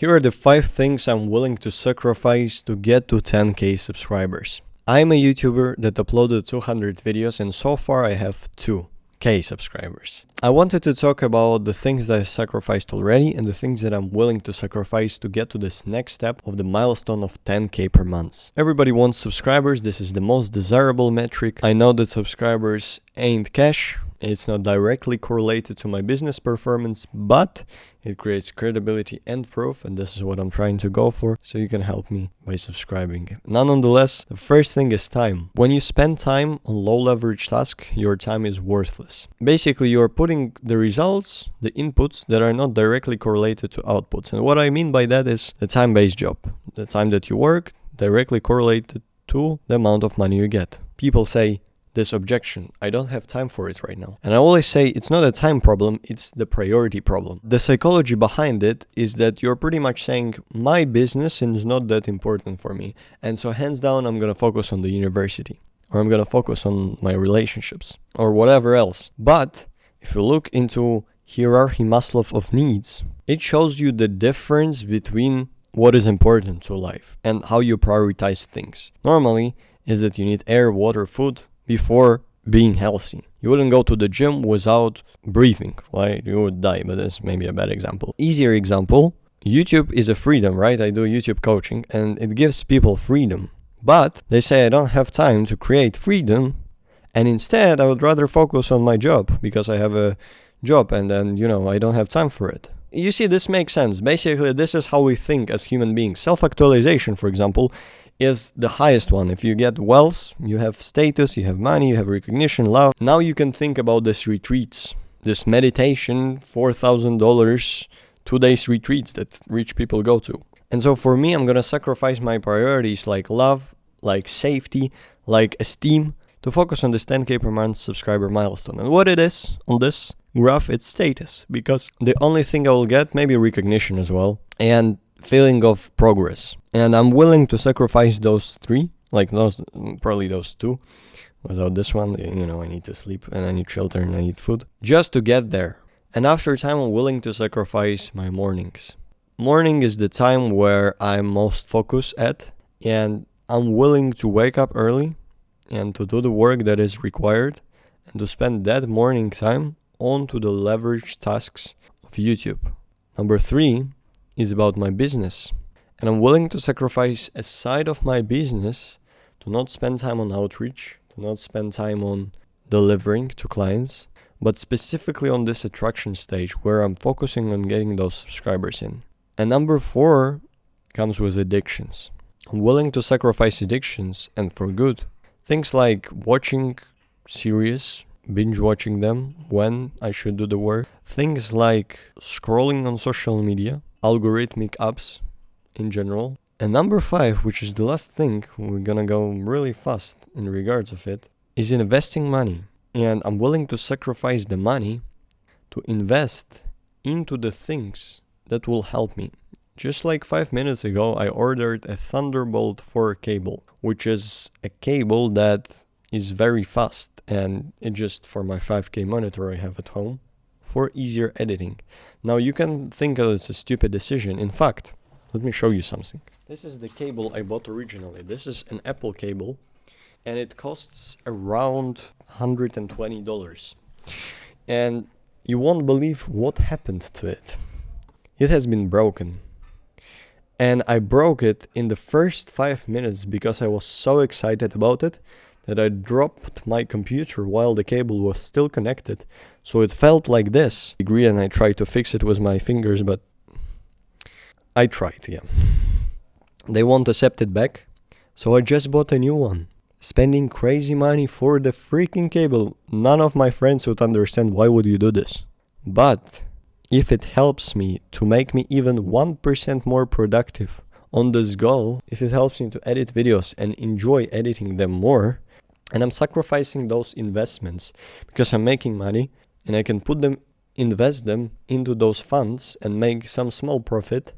Here are the 5 things I'm willing to sacrifice to get to 10k subscribers. I'm a YouTuber that uploaded 200 videos and so far I have 2k subscribers. I wanted to talk about the things that I sacrificed already and the things that I'm willing to sacrifice to get to this next step of the milestone of 10k per month. Everybody wants subscribers, this is the most desirable metric. I know that subscribers ain't cash, it's not directly correlated to my business performance, but it creates credibility and proof, and this is what I'm trying to go for, so you can help me by subscribing. Nonetheless, the first thing is time. When you spend time on low leverage tasks, your time is worthless. Basically, you're putting the results, the inputs that are not directly correlated to outputs. And what I mean by that is the time-based job. The time that you work directly correlated to the amount of money you get. People say, this objection, I don't have time for it right now. And I always say it's not a time problem, it's the priority problem. The psychology behind it is that you're pretty much saying my business is not that important for me. And so hands down, I'm gonna focus on the university, or I'm gonna focus on my relationships, or whatever else. But if you look into hierarchy Maslow of needs, it shows you the difference between what is important to life and how you prioritize things. Normally is that you need air, water, food, before being healthy. You wouldn't go to the gym without breathing, right? You would die, but that's maybe a bad example. Easier example, YouTube is a freedom, right? I do YouTube coaching and it gives people freedom. But they say I don't have time to create freedom, and instead I would rather focus on my job because I have a job and then, I don't have time for it. You see, this makes sense. Basically, this is how we think as human beings. Self-actualization, for example, is the highest one. If you get wealth, you have status, you have money, you have recognition, love. Now you can think about this retreats, this meditation, $4,000, 2 days retreats that rich people go to. And so for me, I'm gonna sacrifice my priorities like love, like safety, like esteem, to focus on this 10k per month subscriber milestone. And what it is on this graph, it's status, because the only thing I will get, maybe recognition as well, and feeling of progress. And I'm willing to sacrifice those 3, probably those 2. Without this one, I need to sleep and I need shelter and I need food, just to get there. And after time, I'm willing to sacrifice my mornings. Morning is the time where I'm most focused at, and I'm willing to wake up early and to do the work that is required and to spend that morning time onto the leverage tasks of YouTube. Number 3 is about my business. And I'm willing to sacrifice a side of my business to not spend time on outreach, to not spend time on delivering to clients, but specifically on this attraction stage where I'm focusing on getting those subscribers in. And number 4 comes with addictions. I'm willing to sacrifice addictions, and for good. Things like watching series, binge watching them when I should do the work. Things like scrolling on social media, algorithmic apps in general. And number 5, which is the last thing, we're gonna go really fast in regards of it, is investing money. And I'm willing to sacrifice the money to invest into the things that will help me. Just like 5 minutes ago, I ordered a Thunderbolt 4 cable, which is a cable that is very fast, and it just for my 5K monitor I have at home for easier editing. Now you can think it's a stupid decision. In fact, let me show you something. This is the cable I bought originally. This is an Apple cable, and it costs around $120. And you won't believe what happened to it. It has been broken. And I broke it in the first 5 minutes because I was so excited about it that I dropped my computer while the cable was still connected. So it felt like this. I agreed and I tried to fix it with my fingers, but I tried, yeah. They won't accept it back, so I just bought a new one. Spending crazy money for the freaking cable. None of my friends would understand why would you do this. But if it helps me to make me even 1% more productive on this goal, if it helps me to edit videos and enjoy editing them more, and I'm sacrificing those investments because I'm making money and I can invest them into those funds and make some small profit,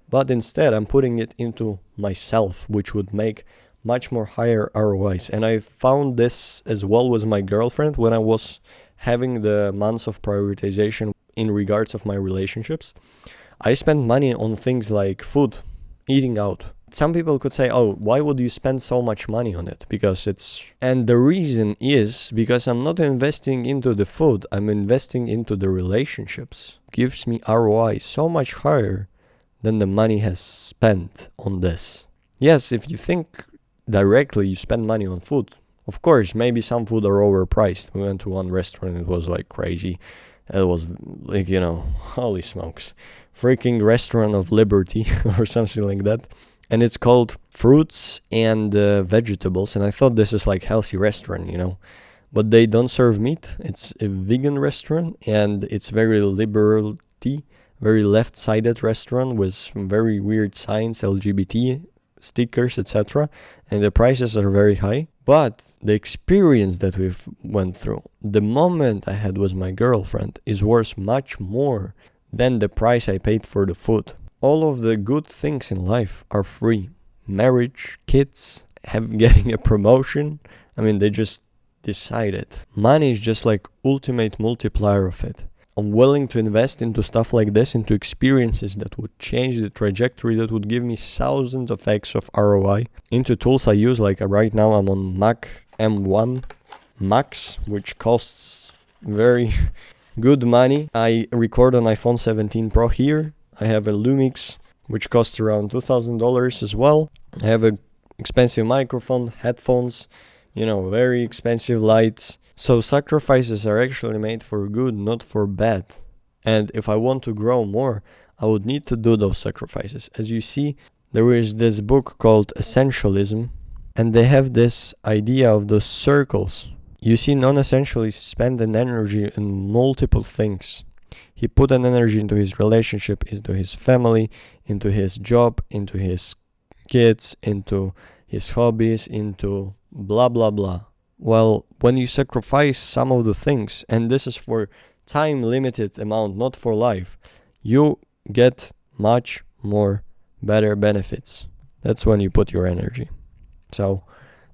but instead I'm putting it into myself, which would make much more higher ROIs. And I found this as well with my girlfriend when I was having the months of prioritization in regards of my relationships. I spend money on things like food, eating out. Some people could say, oh, why would you spend so much money on it? And the reason is because I'm not investing into the food, I'm investing into the relationships. It gives me ROI so much higher than the money has spent on this. Yes, if you think directly, you spend money on food. Of course, maybe some food are overpriced. We went to one restaurant, it was like crazy. It was like, holy smokes. Freaking Restaurant of Liberty or something like that. And it's called Fruits and Vegetables. And I thought this is like healthy restaurant, But they don't serve meat. It's a vegan restaurant and it's very liberty, very left-sided restaurant with very weird signs, LGBT stickers, etc. And the prices are very high. But the experience that we've went through, the moment I had with my girlfriend is worth much more than the price I paid for the food. All of the good things in life are free. Marriage, kids, getting a promotion. They just decided. Money is just like ultimate multiplier of it. I'm willing to invest into stuff like this, into experiences that would change the trajectory, that would give me thousands of X of ROI, into tools I use. Like right now I'm on Mac M1 Max, which costs very good money. I record on iPhone 17 Pro here. I have a Lumix, which costs around $2,000 as well. I have an expensive microphone, headphones, very expensive lights. So sacrifices are actually made for good, not for bad. And if I want to grow more, I would need to do those sacrifices. As you see, there is this book called Essentialism, and they have this idea of those circles. You see, non-essentialists spend an energy in multiple things. He put an energy into his relationship, into his family, into his job, into his kids, into his hobbies, into blah, blah, blah. Well, when you sacrifice some of the things, and this is for time limited amount, not for life, you get much more better benefits. That's when you put your energy. So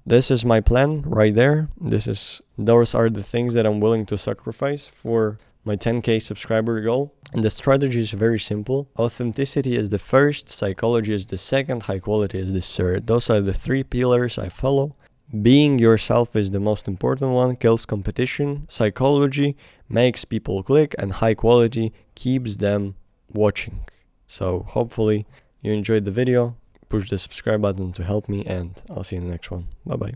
this is my plan right there. Those are the things that I'm willing to sacrifice for my 10K subscriber goal. And the strategy is very simple. Authenticity is the first, psychology is the second, high quality is the third. Those are the three pillars I follow. Being yourself is the most important one, kills competition. Psychology makes people click, and high quality keeps them watching. So hopefully you enjoyed the video. Push the subscribe button to help me, and I'll see you in the next one. Bye bye.